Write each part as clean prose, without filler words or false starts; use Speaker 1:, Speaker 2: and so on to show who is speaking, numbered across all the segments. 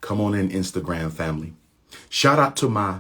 Speaker 1: Come on in, Instagram family. Shout out to my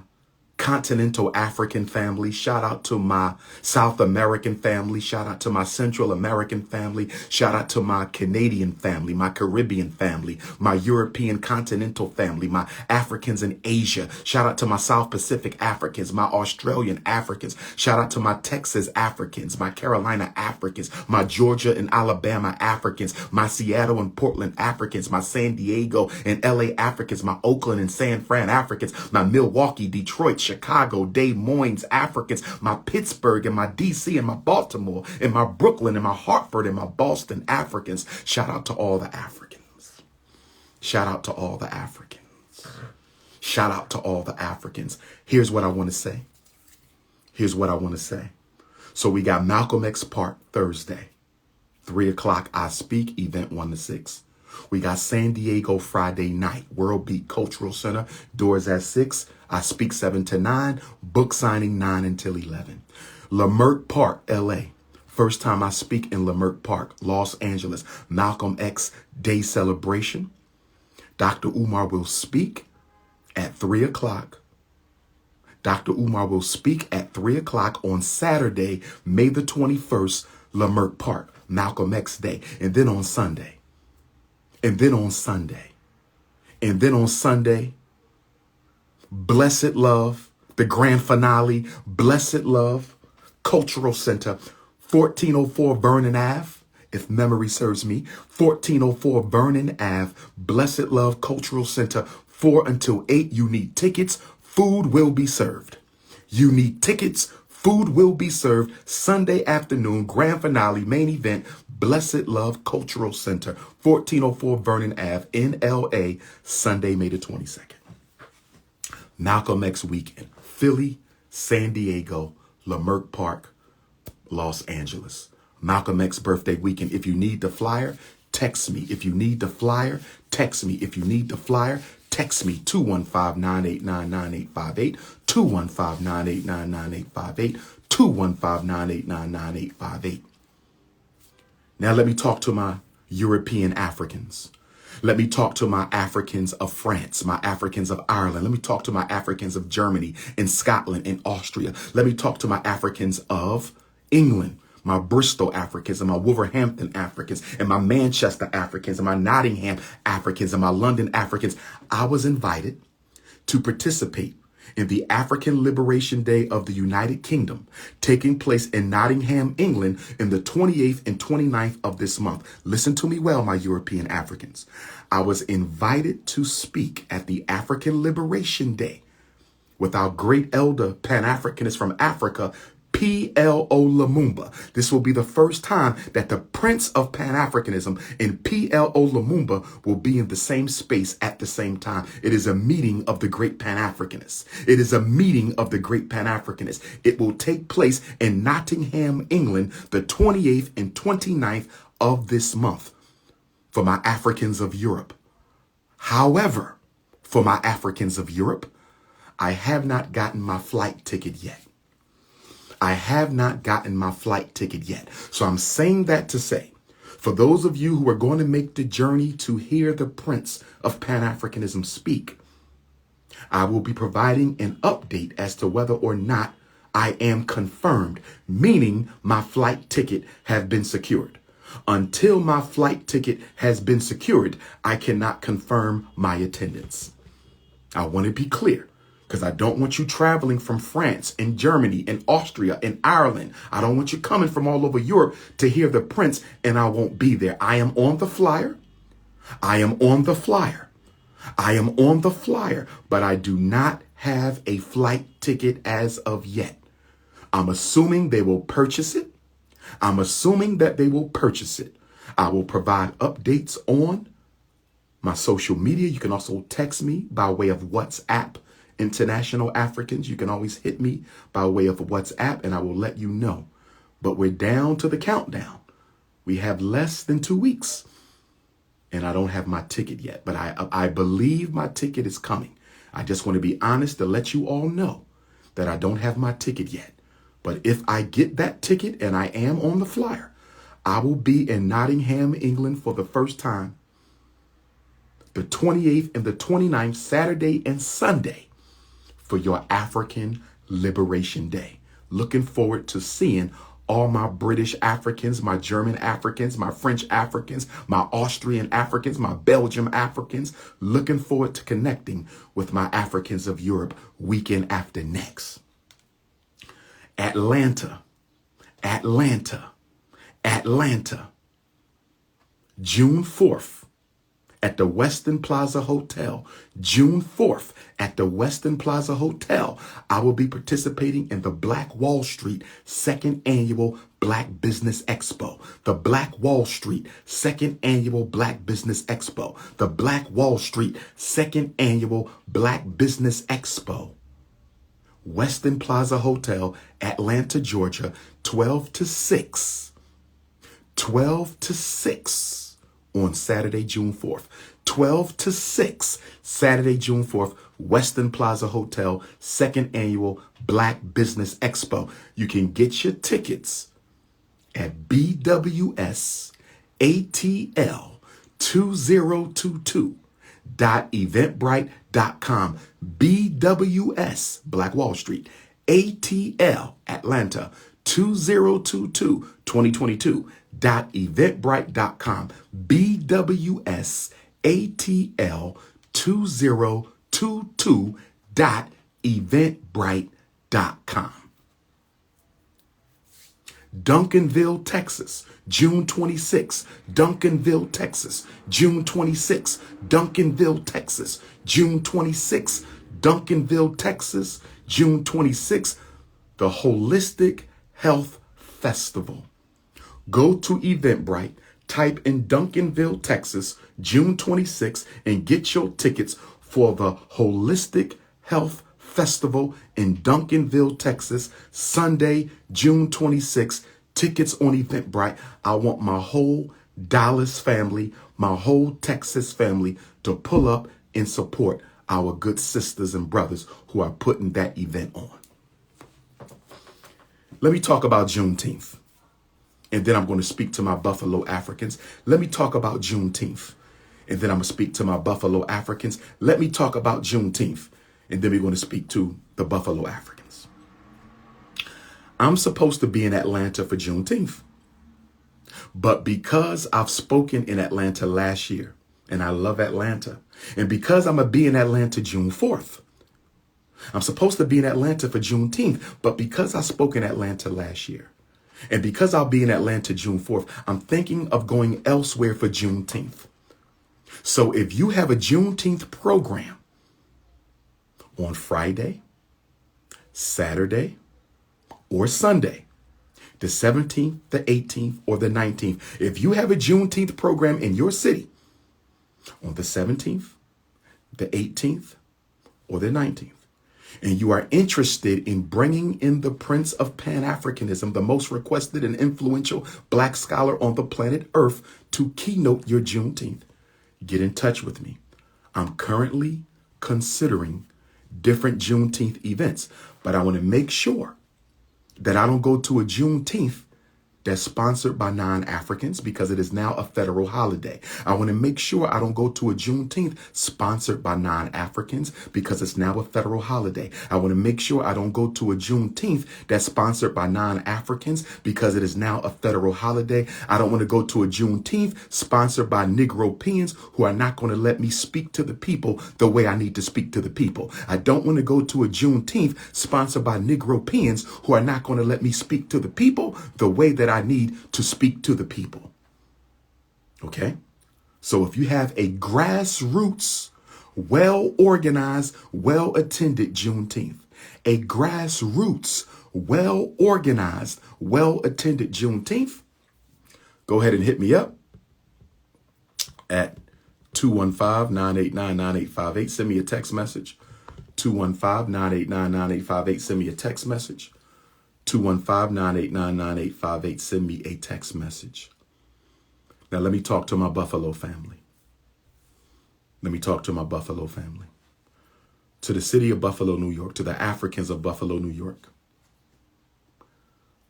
Speaker 1: continental African family. Shout out to my South American family. Shout out to my Central American family. Shout out to my Canadian family, my Caribbean family, my European continental family, my Africans in Asia. Shout out to my South Pacific Africans, my Australian Africans. Shout out to my Texas Africans, my Carolina Africans, my Georgia and Alabama Africans, my Seattle and Portland Africans, my San Diego and LA Africans, my Oakland and San Fran Africans, my Milwaukee, Detroit, Chicago, Des Moines Africans, my Pittsburgh and my DC and my Baltimore and my Brooklyn and my Hartford and my Boston Africans. Shout out to all the Africans. Shout out to all the Africans. Shout out to all the Africans. Here's what I want to say. Here's what I want to say. So we got Malcolm X Park Thursday, 3 o'clock, I Speak, event 1 to 6. We got San Diego Friday night, World Beat Cultural Center, doors at 6. I Speak 7 to 9, book signing 9 until 11. Leimert Park, LA. First time I speak in Leimert Park, Los Angeles. Malcolm X Day celebration. Dr. Umar will speak at 3 o'clock. Dr. Umar will speak at 3 o'clock on Saturday, May the 21st, Leimert Park, Malcolm X Day. And then on Sunday. And then on Sunday. And then on Sunday, Blessed Love, the grand finale, Blessed Love, Cultural Center, 1404 Vernon Ave, if memory serves me, 1404 Vernon Ave, Blessed Love Cultural Center, 4 until 8. You need tickets, food will be served. You need tickets, food will be served. Sunday afternoon, grand finale, main event, Blessed Love Cultural Center, 1404 Vernon Ave in LA, Sunday, May the 22nd. Malcolm X weekend, Philly, San Diego, Leimert Park, Los Angeles. Malcolm X birthday weekend. If you need the flyer, text me. If you need the flyer, text me. If you need the flyer, text me 215-989-9858, 215-989-9858, 215-989-9858. Now let me talk to my European Africans. Let me talk to my Africans of France, my Africans of Ireland. Let me talk to my Africans of Germany and Scotland and Austria. Let me talk to my Africans of England, my Bristol Africans and my Wolverhampton Africans and my Manchester Africans and my Nottingham Africans and my London Africans. I was invited to participate in the African Liberation Day of the United Kingdom, taking place in Nottingham, England, in the 28th and 29th of this month. Listen to me well, my European Africans. I was invited to speak at the African Liberation Day with our great elder Pan-Africanist from Africa, P.L.O. Lumumba. This will be the first time that the Prince of Pan-Africanism and P.L.O. Lumumba will be in the same space at the same time. It is a meeting of the great Pan-Africanists. It is a meeting of the great Pan-Africanists. It will take place in Nottingham, England, the 28th and 29th of this month for my Africans of Europe. However, for my Africans of Europe, I have not gotten my flight ticket yet. I have not gotten my flight ticket yet. So I'm saying that to say, for those of you who are going to make the journey to hear the Prince of Pan-Africanism speak, I will be providing an update as to whether or not I am confirmed, meaning my flight ticket has been secured. Until my flight ticket has been secured, I cannot confirm my attendance. I want to be clear, because I don't want you traveling from France and Germany and Austria and Ireland. I don't want you coming from all over Europe to hear the Prince and I won't be there. I am on the flyer. I am on the flyer. I am on the flyer, but I do not have a flight ticket as of yet. I'm assuming they will purchase it. I'm assuming that they will purchase it. I will provide updates on my social media. You can also text me by way of WhatsApp. International Africans, you can always hit me by way of WhatsApp and I will let you know. But we're down to the countdown. We have less than 2 weeks and I don't have my ticket yet, but I believe my ticket is coming. I just want to be honest to let you all know that I don't have my ticket yet. But if I get that ticket and I am on the flyer, I will be in Nottingham, England for the first time the 28th and the 29th, Saturday and Sunday, for your African Liberation Day. Looking forward to seeing all my British Africans, my German Africans, my French Africans, my Austrian Africans, my Belgium Africans. Looking forward to connecting with my Africans of Europe weekend after next. Atlanta, June 4th at the Westin Plaza Hotel. June 4th at the Westin Plaza Hotel, I will be participating in the Black Wall Street 2nd Annual Black Business Expo. The Black Wall Street 2nd Annual Black Business Expo. The Black Wall Street 2nd Annual Black Business Expo. Westin Plaza Hotel, Atlanta, Georgia, 12 to 6. 12 to 6 on Saturday, June 4th. 12 to 6, Saturday, June 4th, Westin Plaza Hotel, 2nd Annual Black Business Expo. You can get your tickets at bws2022.eventbrite.com. BWS, Black Wall Street, ATL, Atlanta, 2022.eventbrite.com. BWS ATL 2022.eventbrite.com. Duncanville, Texas, June 26. Duncanville, Texas, June 26. Duncanville, Texas, June 26. Duncanville, Texas, June 26. The Holistic Health Festival. Go to Eventbrite, type in Duncanville, Texas, June 26, and get your tickets for the Holistic Health Festival in Duncanville, Texas, Sunday, June 26. Tickets on Eventbrite. I want my whole Dallas family, my whole Texas family to pull up and support our good sisters and brothers who are putting that event on. Let me talk about Juneteenth. And then I'm going to speak to my Buffalo Africans. Let me talk about Juneteenth. And then I'm going to speak to my Buffalo Africans. Let me talk about Juneteenth. And then we're going to speak to the Buffalo Africans. I'm supposed to be in Atlanta for Juneteenth. But because I've spoken in Atlanta last year, and I love Atlanta, and because I'm going to be in Atlanta June 4th, I'm supposed to be in Atlanta for Juneteenth, but because I spoke in Atlanta last year, and because I'll be in Atlanta June 4th, I'm thinking of going elsewhere for Juneteenth. So if you have a Juneteenth program on Friday, Saturday, or Sunday, the 17th, the 18th, or the 19th, if you have a Juneteenth program in your city on the 17th, the 18th, or the 19th, and you are interested in bringing in the Prince of Pan-Africanism, the most requested and influential Black scholar on the planet Earth, to keynote your Juneteenth, get in touch with me. I'm currently considering different Juneteenth events, but I want to make sure that I don't go to a Juneteenth that's sponsored by non-Africans because it is now a federal holiday. I want to make sure I don't go to a Juneteenth sponsored by non-Africans because it's now a federal holiday. I want to make sure I don't go to a Juneteenth that's sponsored by non-Africans because it is now a federal holiday. I don't want to go to a Juneteenth sponsored by Negropeans who are not going to let me speak to the people the way I need to speak to the people. I don't want to go to a Juneteenth sponsored by Negropeans who are not going to let me speak to the people the way that I need to speak to the people. Okay? So if you have a grassroots, well-organized, well-attended Juneteenth, a grassroots, well-organized, well-attended Juneteenth, go ahead and hit me up at 215-989-9858. Send me a text message. 215-989-9858. Send me a text message. 215-989-9858. Send me a text message. Now let me talk to my Buffalo family. Let me talk to my Buffalo family. To the city of Buffalo, New York, to the Africans of Buffalo, New York.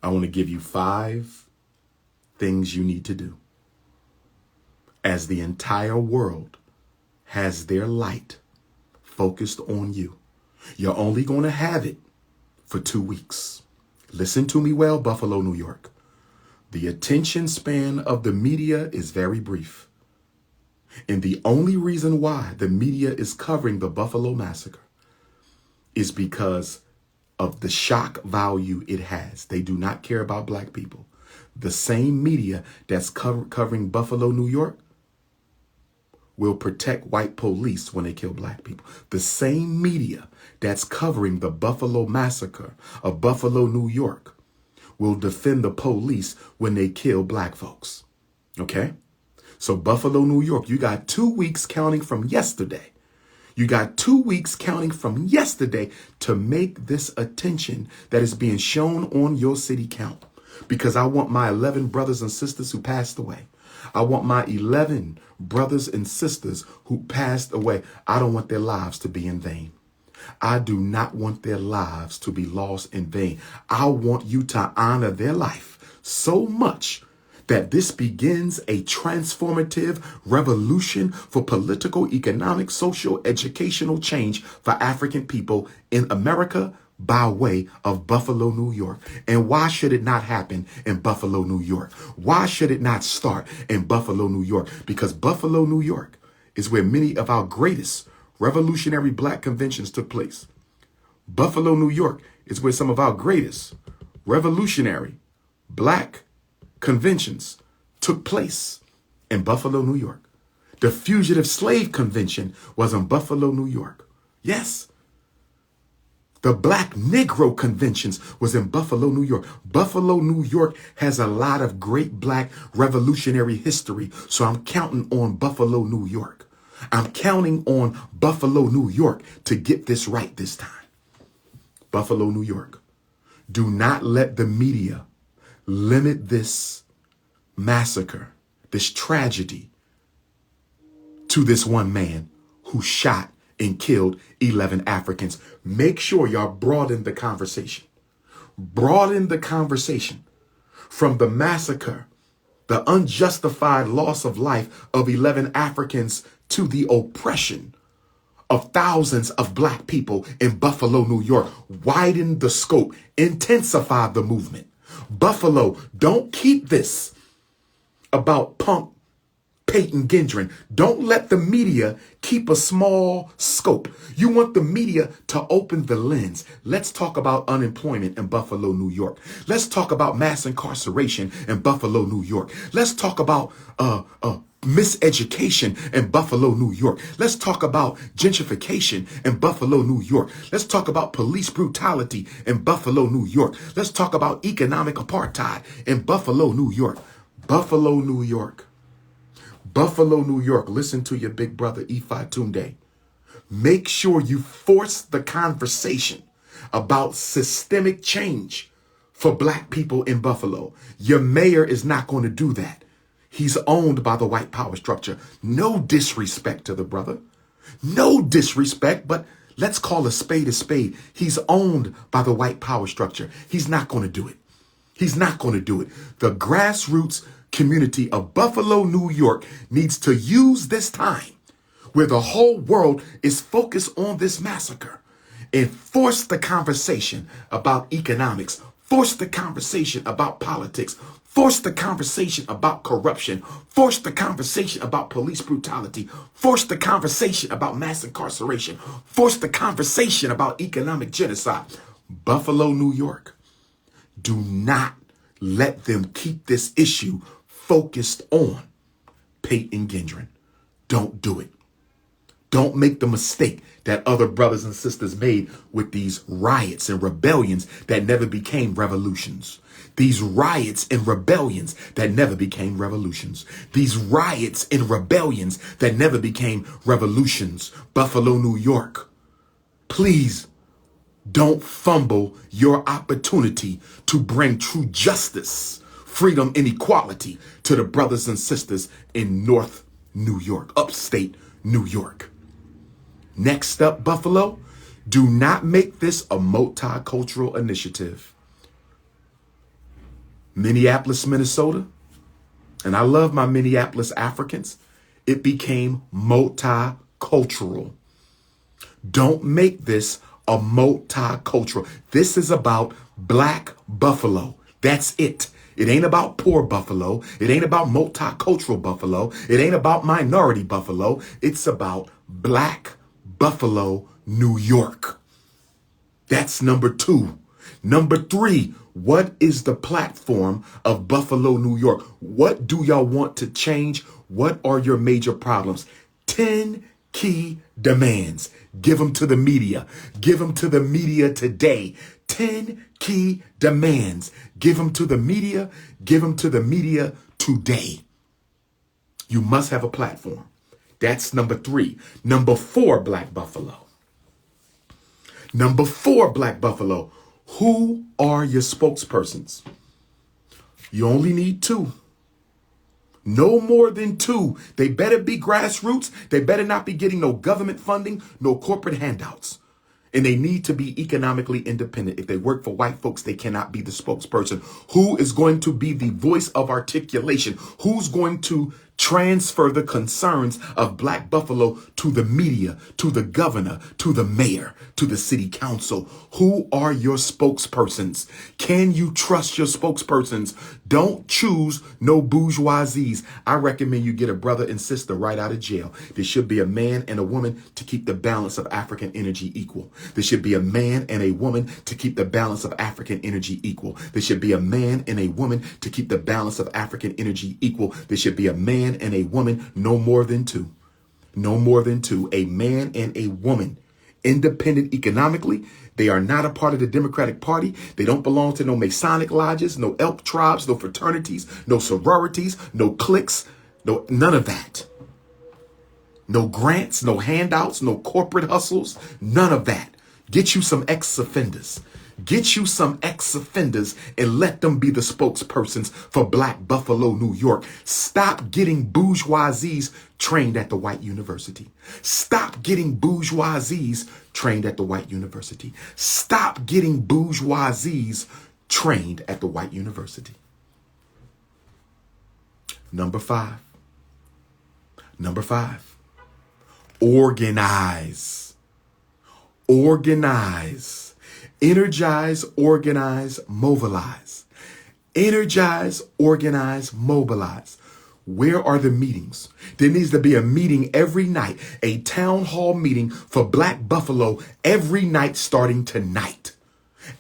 Speaker 1: I want to give you 5 things you need to do as the entire world has their light focused on you. You're only going to have it for 2 weeks. Listen to me well, Buffalo, New York. The attention span of the media is very brief. And the only reason why the media is covering the Buffalo massacre is because of the shock value it has. They do not care about black people. The same media that's covering Buffalo, New York, will protect white police when they kill black people. The same media that's covering the Buffalo massacre of Buffalo, New York, will defend the police when they kill black folks. Okay? So Buffalo, New York, you got 2 weeks counting from yesterday. You got 2 weeks counting from yesterday to make this attention that is being shown on your city count. Because I want my 11 brothers and sisters who passed away. I want my 11 brothers and sisters who passed away. I don't want their lives to be in vain. I do not want their lives to be lost in vain. I want you to honor their life so much that this begins a transformative revolution for political, economic, social, educational change for African people in America by way of Buffalo, New York. And why should it not happen in Buffalo, New York? Why should it not start in Buffalo, New York? Because Buffalo, New York is where many of our greatest revolutionary black conventions took place. Buffalo, New York is where some of our greatest revolutionary black conventions took place in Buffalo, New York. The Fugitive Slave Convention was in Buffalo, New York. Yes. The Black Negro Conventions was in Buffalo, New York. Buffalo, New York has a lot of great black revolutionary history. So I'm counting on Buffalo, New York. I'm counting on Buffalo, New York to get this right this time. Buffalo, New York. Do not let the media limit this massacre, this tragedy, to this one man who shot and killed 11 Africans. Make sure y'all broaden the conversation. Broaden the conversation from the massacre, the unjustified loss of life of 11 Africans, to the oppression of thousands of black people in Buffalo, New York. Widen the scope, intensify the movement. Buffalo, don't keep this about punk Payton Gendron. Don't let the media keep a small scope. You want the media to open the lens. Let's talk about unemployment in Buffalo, New York. Let's talk about mass incarceration in Buffalo, New York. Let's talk about miseducation in Buffalo, New York. Let's talk about gentrification in Buffalo, New York. Let's talk about police brutality in Buffalo, New York. Let's talk about economic apartheid in Buffalo, New York. Buffalo, New York. Buffalo, New York. Listen to your big brother, Pt2. Make sure you force the conversation about systemic change for black people in Buffalo. Your mayor is not going to do that. He's owned by the white power structure. No disrespect to the brother. No disrespect, but let's call a spade a spade. He's owned by the white power structure. He's not going to do it. He's not going to do it. The grassroots community of Buffalo, New York needs to use this time where the whole world is focused on this massacre and force the conversation about economics, force the conversation about politics, force the conversation about corruption, force the conversation about police brutality, force the conversation about mass incarceration, force the conversation about economic genocide. Buffalo, New York, do not let them keep this issue focused on Payton Gendron. Don't do it. Don't make the mistake that other brothers and sisters made with these riots and rebellions that never became revolutions. These riots and rebellions that never became revolutions. These riots and rebellions that never became revolutions. Buffalo, New York, please don't fumble your opportunity to bring true justice, freedom, and equality to the brothers and sisters in North New York, upstate New York. Next up, Buffalo, do not make this a multicultural initiative. Minneapolis, Minnesota, and I love my Minneapolis Africans, it became multicultural. cultural. Don't make this a multicultural. This is about black buffalo. That's it. It ain't about poor buffalo. It ain't about multicultural buffalo. It ain't about minority buffalo. It's about black buffalo, New York. That's number 2. Number 3, what is the platform of Buffalo, New York? What do y'all want to change? What are your major problems? 10 key demands. Give them to the media. Give them to the media today. 10 key demands. Give them to the media. Give them to the media today. You must have a platform. That's number 3. Number 4, Black Buffalo. Number 4, Black Buffalo. Who are your spokespersons? You only need 2. No more than 2. They better be grassroots. They better not be getting no government funding, no corporate handouts. And they need to be economically independent. If they work for white folks, they cannot be the spokesperson. Who is going to be the voice of articulation? Who's going to transfer the concerns of Black Buffalo to the media, to the governor, to the mayor, to the city council? Who are your spokespersons? Can you trust your spokespersons? Don't choose no bourgeoisies. I recommend you get a brother and sister right out of jail. There should be a man and a woman to keep the balance of African energy equal. There should be a man and a woman to keep the balance of African energy equal. There should be a man and a woman to keep the balance of African energy equal. There should be a man and a woman, no more than 2. No more than 2. A man and a woman, independent economically. They are not a part of the Democratic Party. They don't belong to no Masonic lodges, no elk tribes, no fraternities, no sororities, no cliques, no none of that. No grants, no handouts, no corporate hustles, none of that. Get you some ex-offenders. Get you some ex-offenders and let them be the spokespersons for Black Buffalo, New York. Stop getting bourgeoisies trained at the white university. Stop getting bourgeoisies trained at the white university. Stop getting bourgeoisies trained at the white university. Number 5. Number 5. Organize. Organize. Energize, organize, mobilize. Energize, organize, mobilize. Where are the meetings? There needs to be a meeting every night, a town hall meeting for Black Buffalo every night starting tonight.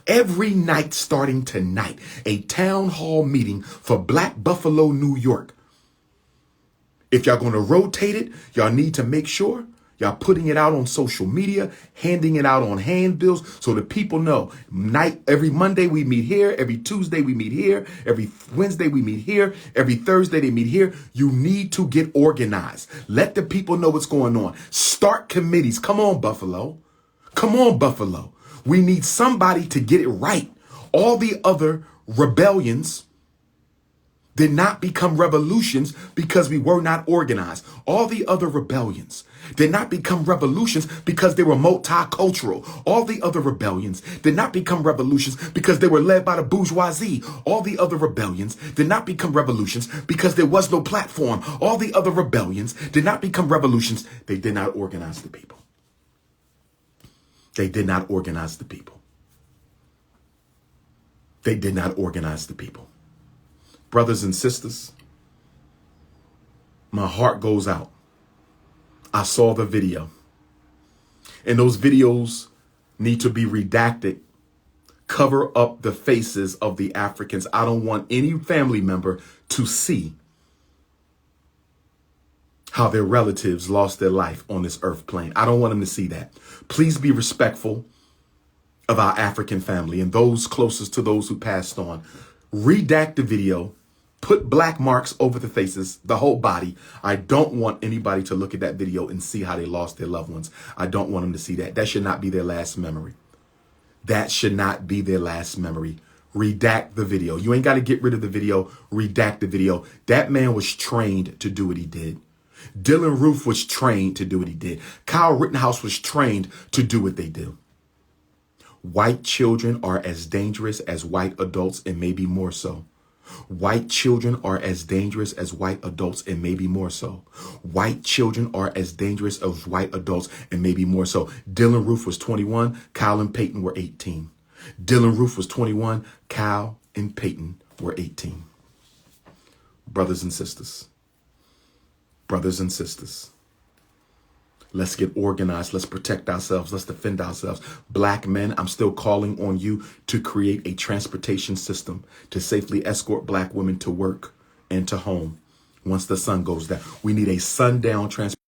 Speaker 1: Every night starting tonight, a town hall meeting for Black Buffalo, New York. If y'all going to rotate it, y'all need to make sure y'all putting it out on social media, handing it out on handbills so the people know. Every Monday we meet here. Every Tuesday we meet here. Every Wednesday we meet here. Every Thursday they meet here. You need to get organized. Let the people know what's going on. Start committees. Come on, Buffalo. Come on, Buffalo. We need somebody to get it right. All the other rebellions did not become revolutions because we were not organized. All the other rebellions did not become revolutions because they were multicultural. All the other rebellions did not become revolutions because they were led by the bourgeoisie. All the other rebellions did not become revolutions because there was no platform. All the other rebellions did not become revolutions. They did not organize the people. They did not organize the people. They did not organize the people. Brothers and sisters, my heart goes out. I saw the video. And those videos need to be redacted. Cover up the faces of the Africans. I don't want any family member to see how their relatives lost their life on this earth plane. I don't want them to see that. Please be respectful of our African family and those closest to those who passed on. Redact the video. Put black marks over the faces, the whole body. I don't want anybody to look at that video and see how they lost their loved ones. I don't want them to see that. That should not be their last memory. That should not be their last memory. Redact the video. You ain't got to get rid of the video. Redact the video. That man was trained to do what he did. Dylan Roof was trained to do what he did. Kyle Rittenhouse was trained to do what they do. White children are as dangerous as white adults, and maybe more so. White children are as dangerous as white adults and maybe more so. White children are as dangerous as white adults and maybe more so. Dylan Roof was 21. Kyle and Payton were 18. Dylan Roof was 21. Kyle and Payton were 18. Brothers and sisters. Brothers and sisters. Let's get organized. Let's protect ourselves. Let's defend ourselves. Black men, I'm still calling on you to create a transportation system to safely escort black women to work and to home once the sun goes down. We need a sundown transportation.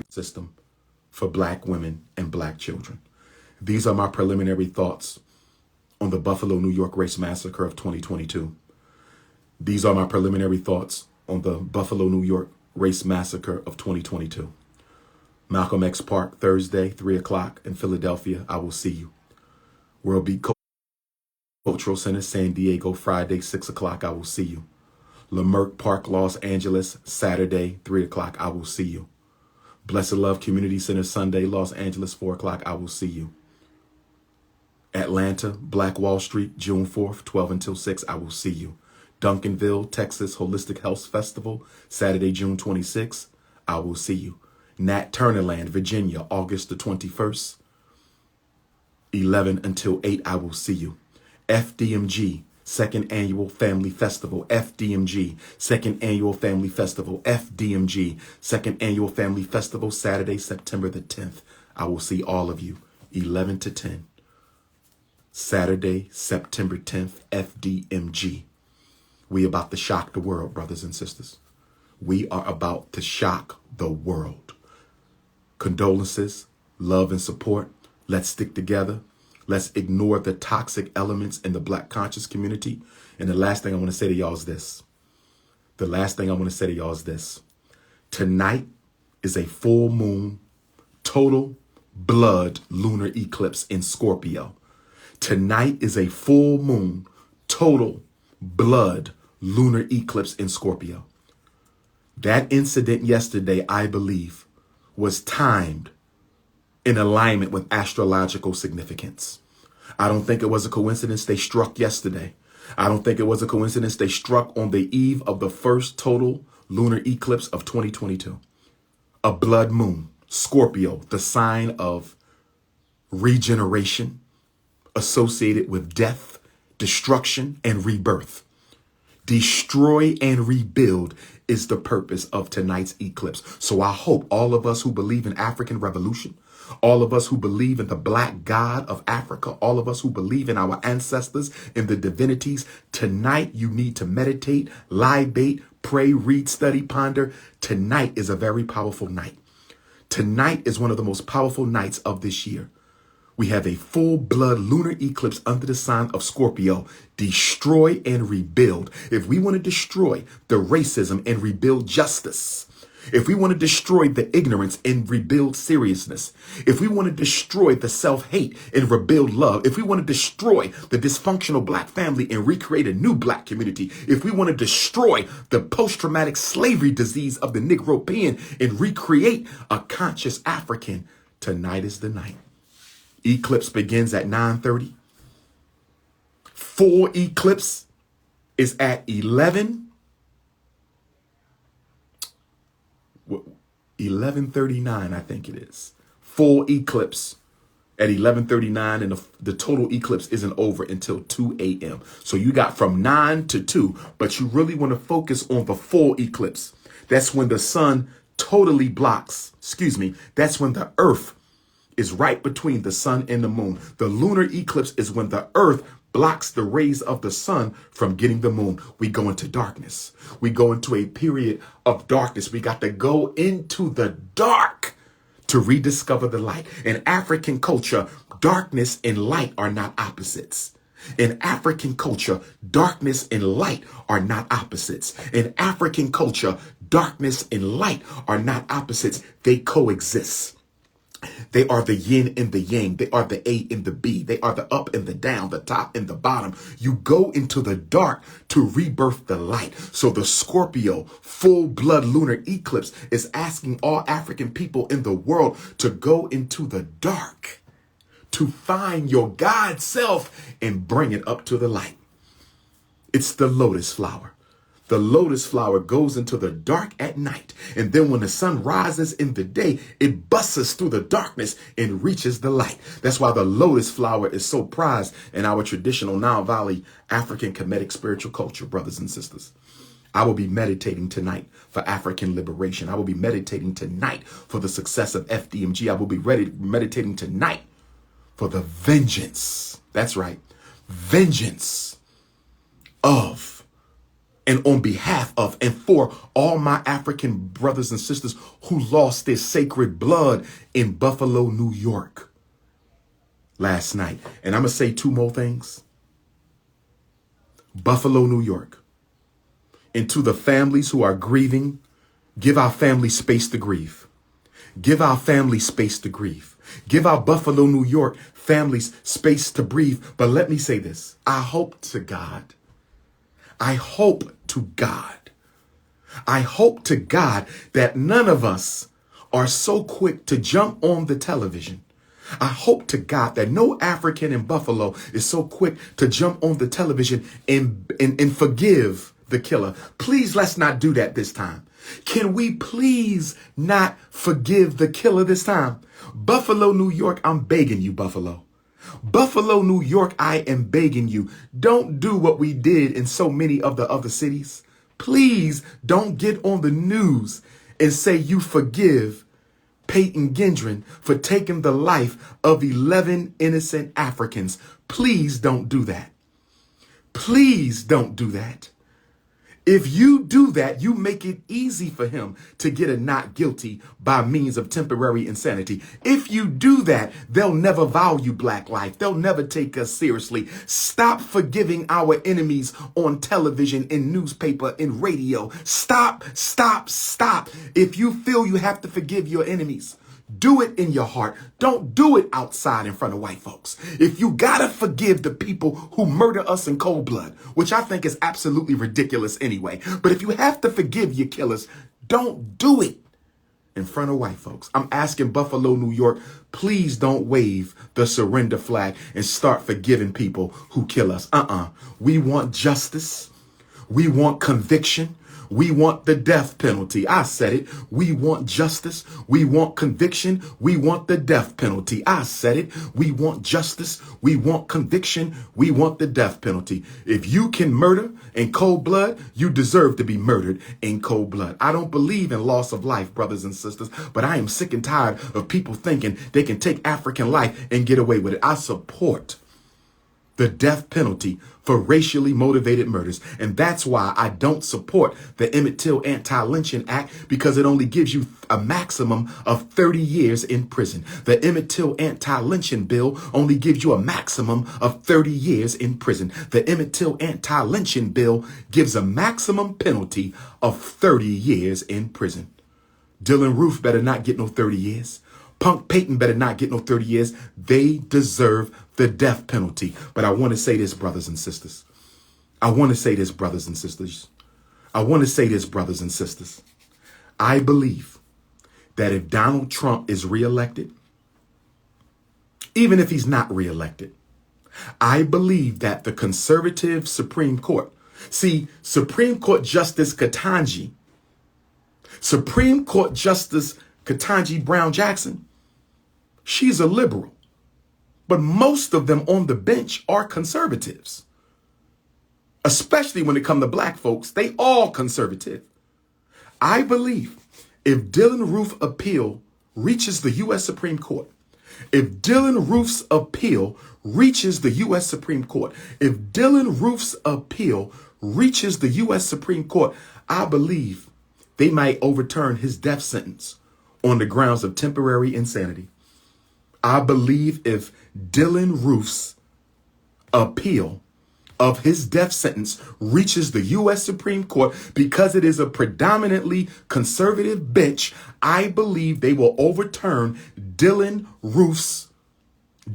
Speaker 1: System for black women and black children. These are my preliminary thoughts on the Buffalo, New York race massacre of 2022. These are my preliminary thoughts on the Buffalo, New York race massacre of 2022. Malcolm X Park, Thursday, 3 o'clock in Philadelphia. I will see you. World Beat Cultural Center, San Diego, Friday, 6 o'clock. I will see you. Leimert Park, Los Angeles, Saturday, 3 o'clock. I will see you. Blessed Love Community Center, Sunday, Los Angeles, 4 o'clock. I will see you. Atlanta, Black Wall Street, June 4th, 12 until 6. I will see you. Duncanville, Texas, Holistic Health Festival, Saturday, June 26th. I will see you. Nat Turnerland, Virginia, August the 21st, 11 until 8. I will see you. FDMG, Second Annual Family Festival, FDMG, Second Annual Family Festival, FDMG, Second Annual Family Festival, Saturday, September the 10th. I will see all of you, 11 to 10. Saturday, September 10th, FDMG. We about to shock the world, brothers and sisters. We are about to shock the world. Condolences, love and support. Let's stick together. Let's ignore the toxic elements in the black conscious community. And the last thing I want to say to y'all is this. Tonight is a full moon, total blood lunar eclipse in Scorpio. Tonight is a full moon, total blood lunar eclipse in Scorpio. That incident yesterday, I believe, was timed in alignment with astrological significance. I don't think it was a coincidence they struck yesterday. I don't think it was a coincidence they struck on the eve of the first total lunar eclipse of 2022. A blood moon, Scorpio, the sign of regeneration, associated with death, destruction, and rebirth. Destroy and rebuild is the purpose of tonight's eclipse. So I hope all of us who believe in African revolution, all of us who believe in the black god of Africa, all of us who believe in our ancestors and the divinities, tonight you need to meditate, libate, pray, read, study, ponder. Tonight is a very powerful night. Tonight is one of the most powerful nights of this year. We have a full blood lunar eclipse under the sign of Scorpio. Destroy and rebuild. If we want to destroy the racism and rebuild justice, if we want to destroy the ignorance and rebuild seriousness, if we want to destroy the self-hate and rebuild love, if we want to destroy the dysfunctional black family and recreate a new black community, if we want to destroy the post-traumatic slavery disease of the Negropean and recreate a conscious African, tonight is the night. Eclipse begins at 9:30. Full eclipse is at 11:39, I think it is. Full eclipse at 11:39, and the total eclipse isn't over until 2 a.m. So you got from 9 to 2, but you really want to focus on the full eclipse. That's when the sun totally blocks, that's when the earth is right between the sun and the moon. The lunar eclipse is when the earth blocks the rays of the sun from getting the moon. We go into darkness. We go into a period of darkness. We got to go into the dark to rediscover the light. In African culture, darkness and light are not opposites. In African culture, darkness and light are not opposites. In African culture, darkness and light are not opposites. They coexist. They are the yin and the yang. They are the A and the B. They are the up and the down, the top and the bottom. You go into the dark to rebirth the light. So the Scorpio full blood lunar eclipse is asking all African people in the world to go into the dark, to find your God self and bring it up to the light. It's the lotus flower. The lotus flower goes into the dark at night. And then when the sun rises in the day, it busts through the darkness and reaches the light. That's why the lotus flower is so prized in our traditional Nile Valley African Kemetic spiritual culture, brothers and sisters. I will be meditating tonight for African liberation. I will be meditating tonight for the success of FDMG. I will be meditating tonight for the vengeance. That's right. Vengeance of and on behalf of and for all my African brothers and sisters who lost their sacred blood in Buffalo, New York last night. And I'm going to say two more things. Buffalo, New York. And to the families who are grieving, give our family space to grieve. Give our family space to grieve. Give our Buffalo, New York families space to breathe. But let me say this. I hope to God that none of us are so quick to jump on the television. I hope to God that no African in Buffalo is so quick to jump on the television and forgive the killer. Please, let's not do that this time. Can we please not forgive the killer this time? Buffalo, New York, I'm begging you, Buffalo. Buffalo, New York, I am begging you. Don't do what we did in so many of the other cities. Please don't get on the news and say you forgive Payton for taking the life of 11 innocent Africans. Please don't do that. Please don't do that. If you do that, you make it easy for him to get a not guilty by means of temporary insanity. If you do that, they'll never value black life. They'll never take us seriously. Stop forgiving our enemies on television, in newspaper, in radio. Stop. If you feel you have to forgive your enemies, do it in your heart. Don't do it outside in front of white folks. If you gotta forgive the people who murder us in cold blood, which I think is absolutely ridiculous anyway, but if you have to forgive your killers, don't do it in front of white folks. I'm asking Buffalo, New York, please don't wave the surrender flag and start forgiving people who kill us. We want justice. We want conviction. We want the death penalty. I said it. We want justice. We want conviction. We want the death penalty. I said it. We want justice. We want conviction. We want the death penalty. If you can murder in cold blood, you deserve to be murdered in cold blood. I don't believe in loss of life, brothers and sisters, but I am sick and tired of people thinking they can take African life and get away with it. I support the death penalty for racially motivated murders. And that's why I don't support the Emmett Till Anti-Lynching Act, because it only gives you a maximum of 30 years in prison. The Emmett Till Anti-Lynching Bill only gives you a maximum of 30 years in prison. The Emmett Till Anti-Lynching Bill gives a maximum penalty of 30 years in prison. Dylan Roof better not get no 30 years. Punk Payton better not get no 30 years. They deserve the death penalty. But I want to say this, brothers and sisters. I want to say this, brothers and sisters. I believe that if Donald Trump is reelected, even if he's not reelected, I believe that the conservative Supreme Court, Supreme Court Justice Ketanji Brown Jackson, she's a liberal, but most of them on the bench are conservatives, especially when it comes to black folks. They all conservative. I believe if Dylan Roof's appeal reaches the U.S. Supreme Court, if Dylan Roof's appeal reaches the U.S. Supreme Court, I believe they might overturn his death sentence on the grounds of temporary insanity. I believe if Dylan Roof's appeal of his death sentence reaches the U.S. Supreme Court, because it is a predominantly conservative bench, I believe they will overturn Dylann Roof's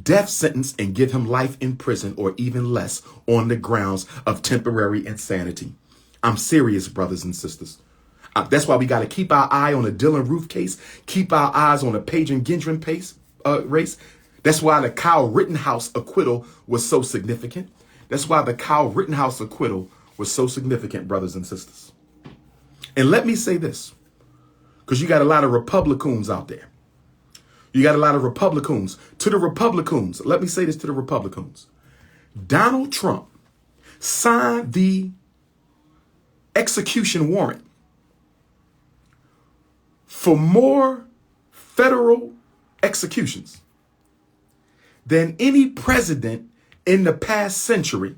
Speaker 1: death sentence and give him life in prison or even less on the grounds of temporary insanity. I'm serious, brothers and sisters. That's why we got to keep our eye on the Dylann Roof case, keep our eyes on the Payton race. That's why the Kyle Rittenhouse acquittal was so significant. That's why the Kyle Rittenhouse acquittal was so significant, brothers and sisters. And let me say this, because you got a lot of Republicans out there. You got a lot of Republicans. To the Republicans, let me say this to the Republicans. Donald Trump signed the execution warrant for more federal executions than any president in the past century,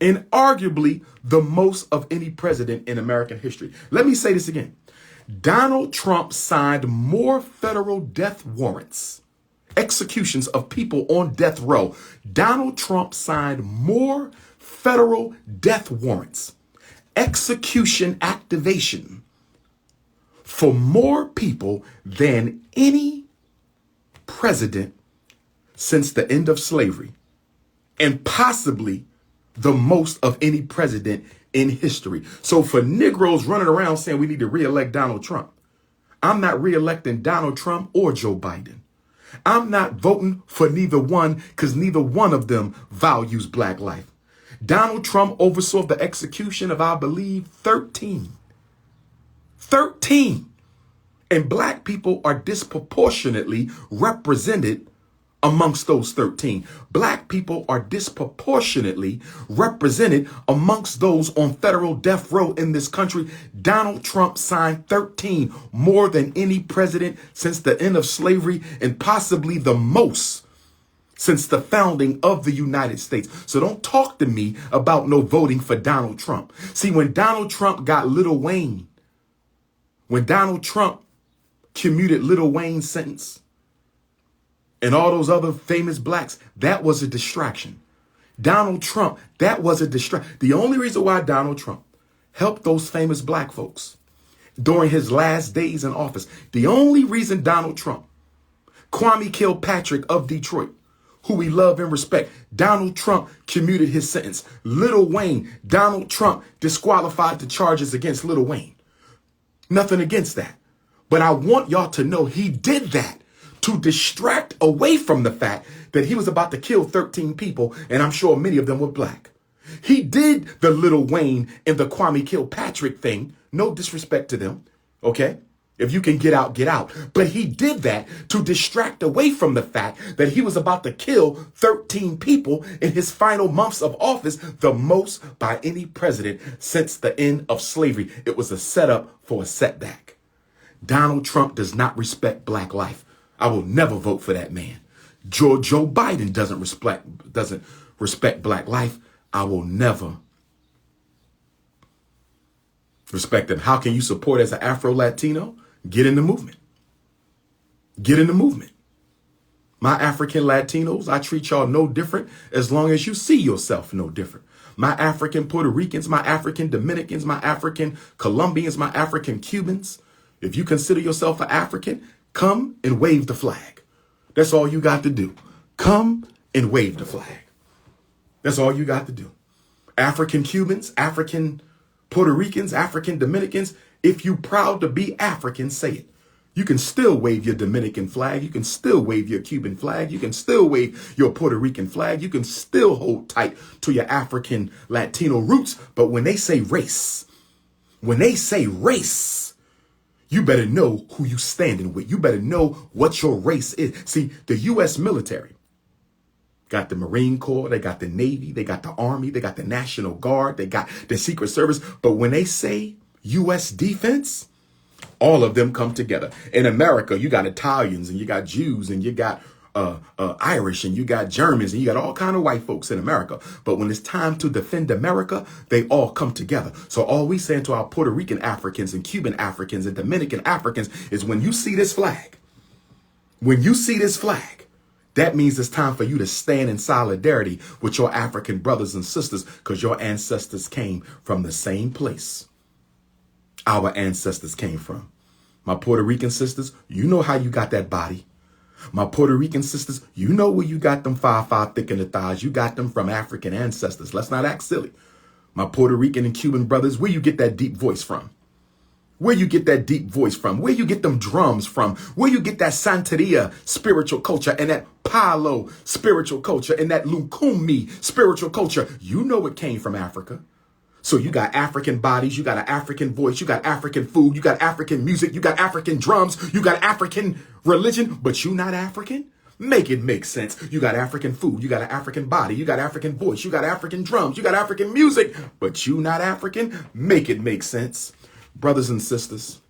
Speaker 1: and arguably the most of any president in American history. Let me say this again. Donald Trump signed more federal death warrants, executions of people on death row. Donald Trump signed more federal death warrants, execution activation for more people than any president since the end of slavery, and possibly the most of any president in history. So for Negroes running around saying we need to reelect Donald Trump, I'm not reelecting Donald Trump or Joe Biden. I'm not voting for neither one, because neither one of them values black life. Donald Trump oversaw the execution of, I believe, 13. And black people are disproportionately represented amongst those 13. Black people are disproportionately represented amongst those on federal death row in this country. Donald Trump signed 13, more than any president since the end of slavery, and possibly the most since the founding of the United States. So don't talk to me about no voting for Donald Trump. See, when Donald Trump got Lil Wayne, when Donald Trump commuted Lil Wayne's sentence, and all those other famous blacks, that was a distraction. Donald Trump, that was a distraction. The only reason why Donald Trump helped those famous black folks during his last days in office, the only reason Donald Trump, Kwame Kilpatrick of Detroit, who we love and respect, Donald Trump commuted his sentence. Lil Wayne, Donald Trump disqualified the charges against Lil Wayne. Nothing against that. But I want y'all to know he did that to distract away from the fact that he was about to kill 13 people, and I'm sure many of them were black. He did the Lil Wayne and the Kwame Kilpatrick thing. No disrespect to them, okay? If you can get out, get out. But he did that to distract away from the fact that he was about to kill 13 people in his final months of office, the most by any president since the end of slavery. It was a setup for a setback. Donald Trump does not respect black life. I will never vote for that man. Joe Biden doesn't respect black life. I will never respect him. How can you support as an Afro-Latino? Get in the movement. Get in the movement. My African Latinos, I treat y'all no different as long as you see yourself no different. My African Puerto Ricans, my African Dominicans, my African Colombians, my African Cubans. If you consider yourself an African, come and wave the flag. That's all you got to do. Come and wave the flag. That's all you got to do. African Cubans, African Puerto Ricans, African Dominicans, if you proud to be African, say it. You can still wave your Dominican flag. You can still wave your Cuban flag. You can still wave your Puerto Rican flag. You can still hold tight to your African Latino roots. But when they say race, you better know who you standing with. You better know what your race is. See, the U.S. military got the Marine Corps, they got the Navy, they got the Army, they got the National Guard, they got the Secret Service. But when they say U.S. defense, all of them come together. In America, you got Italians and you got Jews and you got Irish and you got Germans and you got all kind of white folks in America. But when it's time to defend America, they all come together. So all we saying to our Puerto Rican Africans and Cuban Africans and Dominican Africans is when you see this flag, That means it's time for you to stand in solidarity with your African brothers and sisters because your ancestors came from the same place our ancestors came from. My Puerto Rican sisters, you know how you got that body. My Puerto Rican sisters, you know where you got them 5'5" thick in the thighs. You got them from African ancestors. Let's not act silly. My Puerto Rican and Cuban brothers, where you get that deep voice from? Where you get that deep voice from? Where you get them drums from? Where you get that Santeria spiritual culture and that Palo spiritual culture and that Lukumi spiritual culture? You know it came from Africa. So you got African bodies, you got an African voice, you got African food, you got African music, you got African drums, you got African religion, but you not African? Make it make sense. You got African food, you got an African body, you got African voice, you got African drums, you got African music, but you not African? Make it make sense. Brothers and sisters,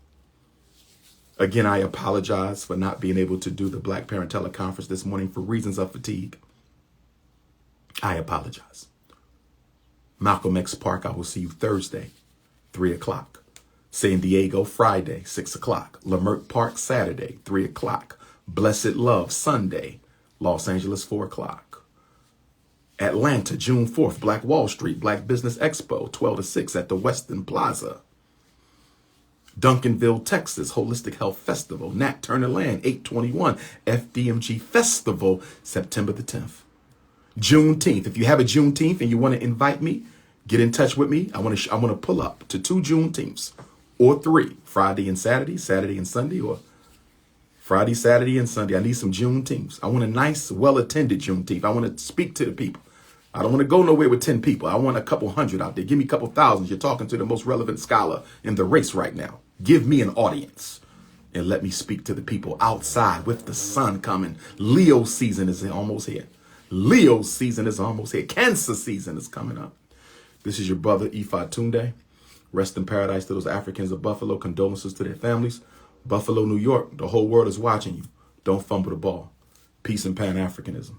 Speaker 1: again, I apologize for not being able to do the Black Parent Teleconference this morning for reasons of fatigue. I apologize. Malcolm X Park, I will see you Thursday, 3 o'clock. San Diego, Friday, 6 o'clock. Leimert Park, Saturday, 3 o'clock. Blessed Love, Sunday, Los Angeles, 4 o'clock. Atlanta, June 4th, Black Wall Street, Black Business Expo, 12 to 6 at the Westin Plaza. Duncanville, Texas, Holistic Health Festival, Nat Turner Land, 821, FDMG Festival, September the 10th. Juneteenth. If you have a Juneteenth and you want to invite me, get in touch with me. I want to pull up to 2 Juneteenths or 3, Friday and Saturday, Saturday and Sunday, or Friday, Saturday, and Sunday. I need some Juneteenths. I want a nice, well-attended Juneteenth. I want to speak to the people. I don't want to go nowhere with 10 people. I want a couple hundred out there. Give me a couple thousand. You're talking to the most relevant scholar in the race right now. Give me an audience and let me speak to the people outside with the sun coming. Leo season is almost here. Leo season is almost here. Cancer season is coming up. This is your brother, Pt2. Rest in paradise to those Africans of Buffalo. Condolences to their families. Buffalo, New York. The whole world is watching you. Don't fumble the ball. Peace and Pan-Africanism.